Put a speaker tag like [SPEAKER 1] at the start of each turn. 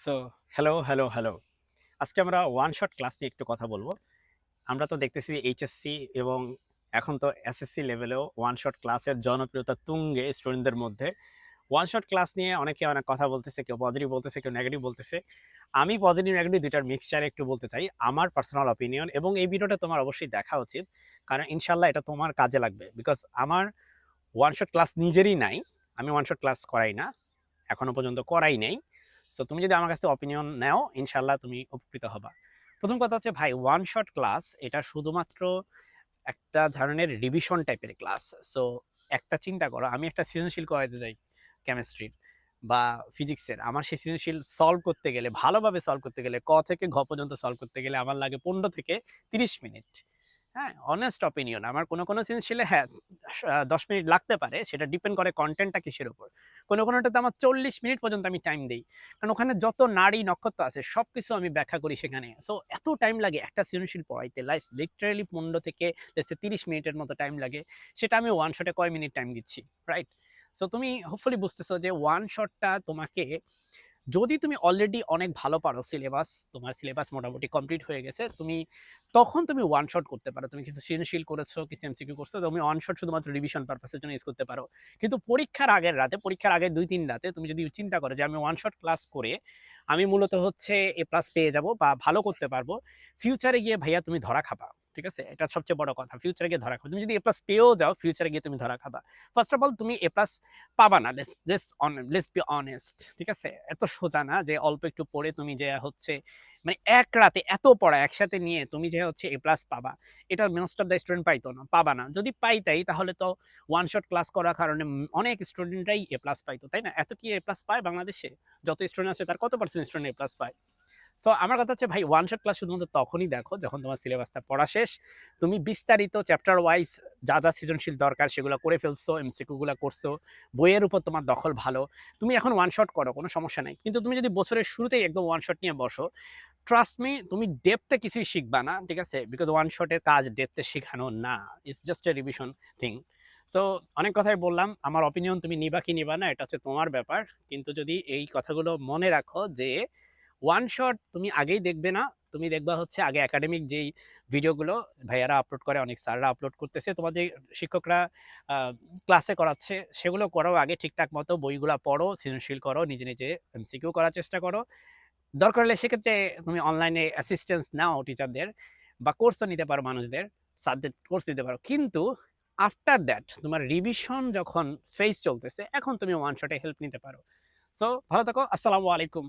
[SPEAKER 1] So hello. আজকে আমরা one shot class নিয়ে একটু কথা বলবো। আমরা তো দেখতেছি এইচএসসি এবং এখন তো এসএসসি লেভেলেও ওয়ান শট ক্লাসের জনপ্রিয়তা তুঙ্গে স্টুডেন্টদের মধ্যে। ওয়ান শট ক্লাস নিয়ে অনেকে অনেক কথা বলতেছে, কেউ পজিটিভ বলতেছে, কেউ নেগেটিভ বলতেছে। আমি পজিটিভ নেগেটিভ ২ টার মিক্সচারে একটু বলতে চাই। আমার পার্সোনাল অপিনিয়ন এবং এই ভিডিওটা তোমার অবশ্যই দেখা উচিত। কারণ ইনশাআল্লাহ এটা তোমার কাজে লাগবে। বিকজ আমার ওয়ান শট ক্লাস নিজেরই নাই। আমি ওয়ান শট ক্লাস করাই না। এখনো পর্যন্ত করাই নাই। সো তুমি যদি আমার কাছ থেকে অপিনিয়ন নেও, ইনশাআল্লাহ তুমি উপকৃত হবা। ১ম কথা হচ্ছে ভাই ওয়ান শট ক্লাস এটা শুধুমাত্র একটা ধরনের রিভিশন টাইপের ক্লাস। সো একটা চিন্তা করো, আমি একটা সৃজনশীল করাইতে যাই কেমিস্ট্রির বা ফিজিক্সের। আমার সেই সৃজনশীল সলভ করতে গেলে, ভালোভাবে সলভ করতে গেলে, ক থেকে ঘ পর্যন্ত সলভ করতে গেলে আমার লাগে ১৫ থেকে ৩০ মিনিট। হ্যাঁ? Honest opinion. আমার কোনো সৃজনশীলে হ্যাঁ, ১০ মিনিট লাগতে পারে। সেটা ডিপেন্ড করে কনটেন্টটা কিসের উপর। কোনোটাতে আমার ৪০ মিনিট পর্যন্ত আমি টাইম দেই। কারণ ওখানে যত নারী নক্ষত্র আছে সবকিছু আমি ব্যাখ্যা করি সেখানে। সো এত টাইম লাগে একটা সৃজনশীল পড়াইতে। লিটারেলি ১৫ থেকে লেটস সে ৩০ মিনিটের মতো টাইম লাগে। সেটা আমি ওয়ান শটে কয় মিনিট টাইম দিচ্ছি, রাইট? সো তুমি হোপফুলি বুঝতেছো যে ওয়ান শটটা তোমাকে যদি তুমি অলরেডি অনেক ভালো পারো সিলেবাস, তোমার সিলেবাস মোটামুটি কমপ্লিট হয়ে গেছে, তখন তুমি ওয়ান শট করতে পারো। তুমি কিছু সৃজনশীল করেছো, কিছু এমসিকিউ করছো, তুমি ওয়ান শট শুধুমাত্র রিভিশন পারপাসের জন্য ইউজ করতে পারো। কিন্তু পরীক্ষার আগের রাতে, পরীক্ষার আগের ২-৩ রাতে তুমি যদি চিন্তা করো যে আমি ওয়ান শট ক্লাস করে আমি মূলত হচ্ছে এ প্লাস পেয়ে যাবো বা ভালো করতে পারবো। ফিউচারে গিয়ে ভাইয়া তুমি ধরা খাবা। ঠিক আছে? এটা সবচেয়ে বড় কথা। ফিউচারে গিয়ে ধরা খাবা। তুমি যদি এ প্লাস পেয়েও যাও, ফিউচারে গিয়ে তুমি ধরা খাবা। ফার্স্ট অফ অল তুমি এ প্লাস পাবা না। Let's be honest. ঠিক আছে? এত সোজা না যে অল্প একটু পড়ে তুমি যে হচ্ছে মানে এক রাতে এত পড়া একসাথে নিয়ে তুমি যে হচ্ছে এ প্লাস পাবা। এটা মোস্ট অফ দ্যা স্টুডেন্ট পাইতো না, পাবা না। যদি পাইতাই তাহলে তো ওয়ান শট ক্লাস করার কারণে অনেক স্টুডেন্টরাই এ প্লাস পাইতো, তাই না? এত কি এ প্লাস পায় বাংলাদেশে? যত স্টুডেন্ট আছে তার কত পার্সেন্ট স্টুডেন্ট এ প্লাস পায়? সো আমার কথা হচ্ছে ভাই ওয়ান শট ক্লাস শুধুমাত্র তখনই দেখো যখন তোমার সিলেবাসটা পড়া শেষ। তুমি বিস্তারিত চ্যাপ্টার ওয়াইজ যা সৃজনশীল দরকার সেগুলো করে ফেলছো, এমসিকিউ গুলা করছো। বইয়ের উপর তোমার দখল ভালো। তুমি এখন ওয়ান শট করো, কোনো সমস্যা নাই। কিন্তু তুমি যদি বছরের শুরুতেই একদম ওয়ান শট নিয়ে বসো, ট্রাস্ট মি তুমি ডেপথ এ কিছুই শিখবা না। ঠিক আছে? বিকজ ওয়ান শটের কাজ ডেপথ এ শিখানো না। It's just a revision thing. So অনেক কথাই বললাম। আমার অপিনিয়ন তুমি নিবা কি নিবা না এটা হচ্ছে তোমার ব্যাপার। কিন্তু যদি এই কথাগুলো মনে রাখো যে ওয়ান শট তুমি আগেই দেখবে না। তুমি দেখবা হচ্ছে আগে একাডেমিক যেই ভিডিওগুলো ভাইয়ারা আপলোড করে, অনেক স্যাররা আপলোড করতেছে। তোমাদের শিক্ষকরা আ ক্লাসে করাচ্ছে, সেগুলো করো আগে ঠিকঠাক মতো। বইগুলা পড়ো, সৃজনশীল করো, নিজে এমসিকিউ করার চেষ্টা করো। দরকার হলে সেক্ষেত্রে তুমি অনলাইনে অ্যাসিস্ট্যান্স নাও টিচারদের বা কোর্সও নিতে পারো মানুষদের, স্যারদের কোর্স নিতে পারো। কিন্তু আফটার দ্যাট তোমার রিভিশন যখন ফেজ চলতেছে, এখন তুমি ওয়ান শটে হেল্প নিতে পারো। সো ভালো থাকো। আসসালামু আলাইকুম।